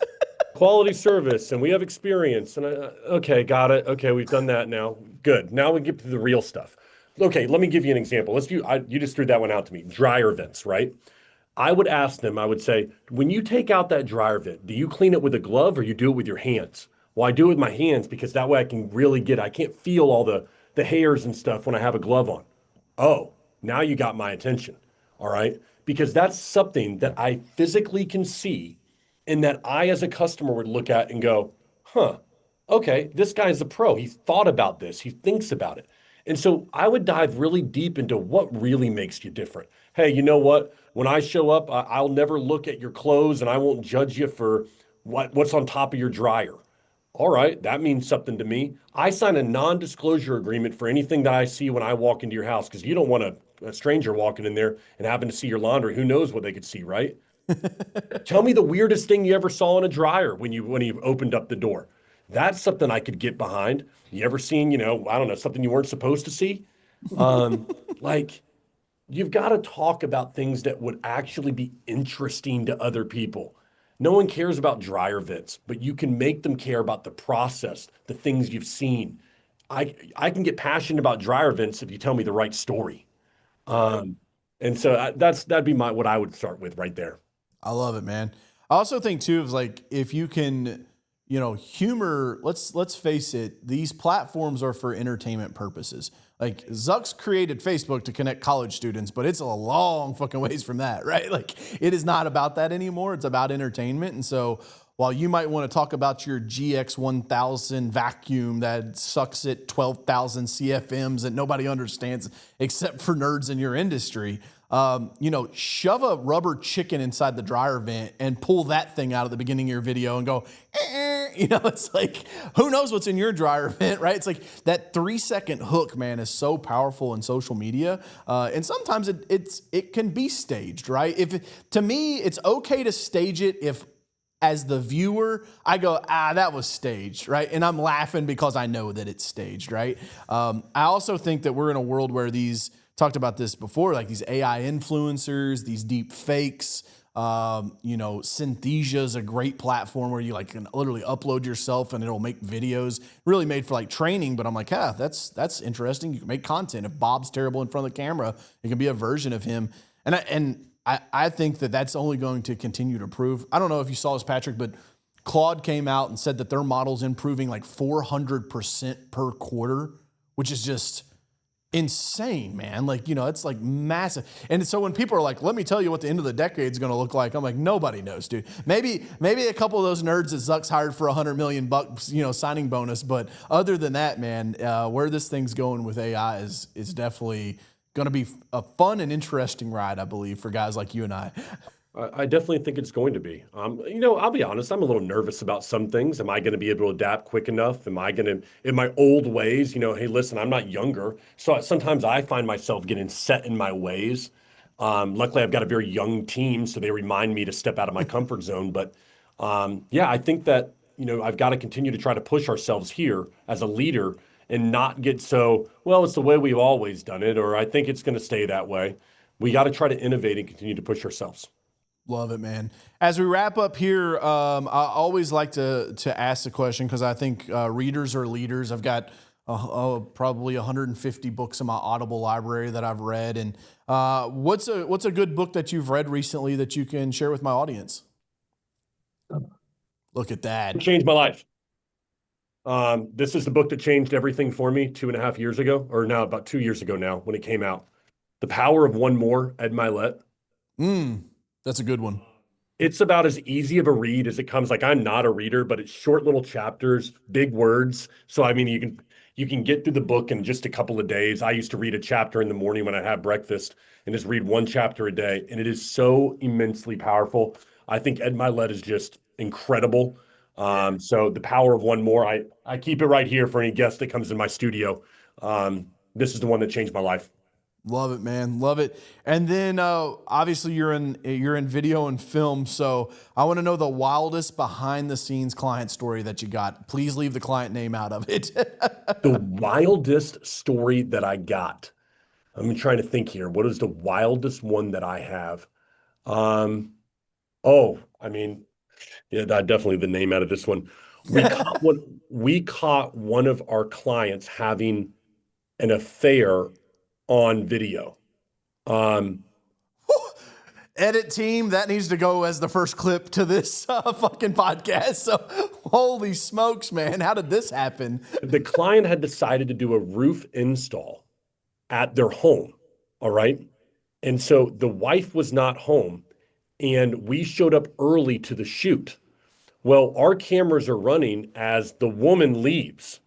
quality service, and we have experience. And okay, got it. Okay, we've done that now. Good. Now we get to the real stuff. Okay, let me give you an example. You just threw that one out to me. Dryer vents, right? I would ask them, I would say, when you take out that dryer vent, do you clean it with a glove or you do it with your hands? Well, I do it with my hands because that way I can really I can't feel all the hairs and stuff when I have a glove on. Oh, now you got my attention, all right? Because that's something that I physically can see and that I as a customer would look at and go, huh, okay, this guy's a pro. He thought about this. He thinks about it. And so I would dive really deep into what really makes you different. Hey, you know what? When I show up, I'll never look at your clothes and I won't judge you for what's on top of your dryer. All right, that means something to me. I sign a non-disclosure agreement for anything that I see when I walk into your house because you don't want a stranger walking in there and having to see your laundry. Who knows what they could see, right? Tell me the weirdest thing you ever saw in a dryer when you opened up the door. That's something I could get behind. You ever seen, I don't know, something you weren't supposed to see? Like, you've got to talk about things that would actually be interesting to other people. No one cares about dryer vents, but you can make them care about the process, the things you've seen. I can get passionate about dryer vents if you tell me the right story. Um, and so that'd be what I would start with right there. I love it, man. I also think too of like if you can, humor. Let's face it; these platforms are for entertainment purposes. Like Zuck's created Facebook to connect college students, but it's a long fucking ways from that, right? Like it is not about that anymore. It's about entertainment. And so while you might want to talk about your GX1000 vacuum that sucks at 12,000 CFMs that nobody understands except for nerds in your industry, shove a rubber chicken inside the dryer vent and pull that thing out at the beginning of your video and go, it's like, who knows what's in your dryer vent, right? It's like that 3-second hook, man, is so powerful in social media. And sometimes it can be staged, right? To me, it's okay to stage it if as the viewer, I go, that was staged, right? And I'm laughing because I know that it's staged, right? I also think that we're in a world where talked about this before, like these AI influencers, these deep fakes, Synthesia is a great platform where you like can literally upload yourself and it'll make videos really made for like training. But I'm like, that's interesting. You can make content. If Bob's terrible in front of the camera, it can be a version of him. And I think that that's only going to continue to improve. I don't know if you saw this, Patrick, but Claude came out and said that their model's improving like 400% per quarter, which is just insane, man. Like, it's like massive. And so when people are like, let me tell you what the end of the decade is going to look like, I'm like, nobody knows, dude. Maybe a couple of those nerds that Zuck's hired for $100 million, signing bonus. But other than that, man, where this thing's going with AI is definitely going to be a fun and interesting ride, I believe, for guys like you and I. I definitely think it's going to be. I'll be honest, I'm a little nervous about some things. Am I going to be able to adapt quick enough? Am I going to, in my old ways, hey, listen, I'm not younger. So sometimes I find myself getting set in my ways. Luckily, I've got a very young team, so they remind me to step out of my comfort zone. But yeah, I think that, I've got to continue to try to push ourselves here as a leader and not get so, well, it's the way we've always done it, or I think it's going to stay that way. We got to try to innovate and continue to push ourselves. Love it, man. As we wrap up here, I always like to ask the question because I think readers are leaders. I've got probably 150 books in my Audible library that I've read. And what's a good book that you've read recently that you can share with my audience? Look at that. It changed my life. This is the book that changed everything for me 2.5 years ago, or now about 2 years ago now when it came out. The Power of One More, Ed Milet. That's a good one. It's about as easy of a read as it comes. Like, I'm not a reader, but it's short little chapters, big words. So, I mean, you can get through the book in just a couple of days. I used to read a chapter in the morning when I had breakfast and just read one chapter a day. And it is so immensely powerful. I think Ed Milet is just incredible. So The Power of One More, I keep it right here for any guest that comes in my studio. This is the one that changed my life. Love it, man. Love it. And then obviously you're in video and film. So I want to know the wildest behind the scenes client story that you got. Please leave the client name out of it. The wildest story that I got. I'm trying to think here. What is the wildest one that I have? Yeah, definitely the name out of this one. We caught one of our clients having an affair on video. Edit team, that needs to go as the first clip to this fucking podcast. So, holy smokes, man. How did this happen? The client had decided to do a roof install at their home. All right. And so the wife was not home and we showed up early to the shoot. Well, our cameras are running as the woman leaves.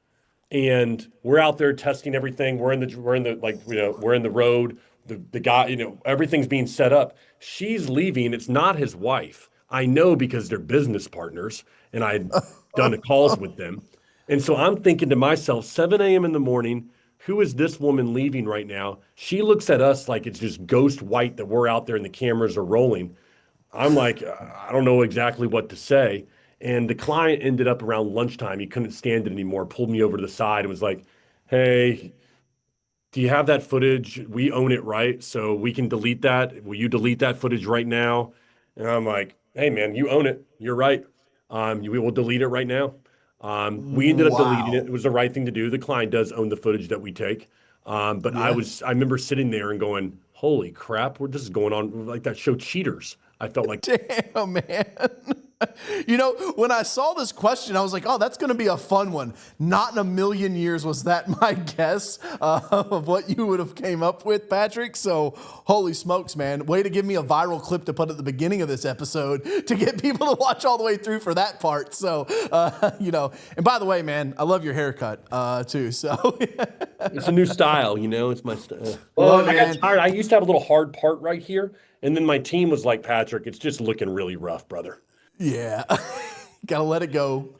And we're out there testing everything. We're in the road. The guy, everything's being set up. She's leaving. It's not his wife. I know because they're business partners and I'd done calls with them. And so I'm thinking to myself, 7 a.m. in the morning, who is this woman leaving right now? She looks at us like it's just ghost white that we're out there and the cameras are rolling. I'm like, I don't know exactly what to say. And the client ended up around lunchtime. He couldn't stand it anymore, pulled me over to the side and was like, hey, do you have that footage? We own it, right? So we can delete that. Will you delete that footage right now? And I'm like, hey, man, you own it. You're right. We will delete it right now. We ended up deleting Wow. it. It was the right thing to do. The client does own the footage that we take. But I remember sitting there and going, holy crap, this is going on like that show Cheaters. I felt like, Damn, man. You know, when I saw this question, I was like, oh, that's going to be a fun one. Not in a million years was that my guess of what you would have came up with, Patrick. So, holy smokes, man. Way to give me a viral clip to put at the beginning of this episode to get people to watch all the way through for that part. So, you know, and by the way, man, I love your haircut too. So, it's a new style, it's my style. Well, I man. got tired. I used to have a little hard part right here. And then my team was like, Patrick, it's just looking really rough, brother. Yeah, gotta let it go.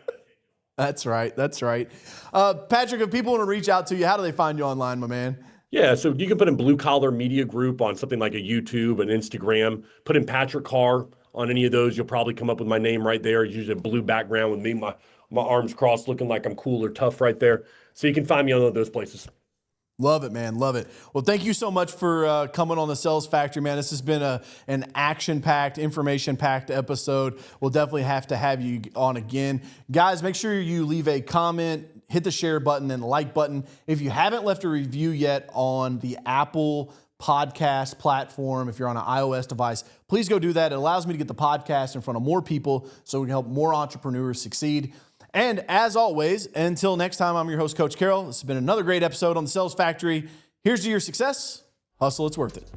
That's right. That's right. Patrick, if people want to reach out to you, how do they find you online, my man? Yeah, so you can put in Blue Collar Media Group on something like a YouTube, an Instagram. Put in Patrick Carr on any of those. You'll probably come up with my name right there. It's usually a blue background with me, my arms crossed, looking like I'm cool or tough right there. So you can find me on all those places. Love it, man. Love it. Well, thank you so much for coming on the Sales Factory, man. This has been an action-packed, information-packed episode. We'll definitely have to have you on again. Guys, make sure you leave a comment, hit the share button and the like button. If you haven't left a review yet on the Apple podcast platform, if you're on an iOS device, please go do that. It allows me to get the podcast in front of more people so we can help more entrepreneurs succeed. And as always, until next time, I'm your host, Coach Carroll. This has been another great episode on the Sales Factory. Here's to your success. Hustle, it's worth it.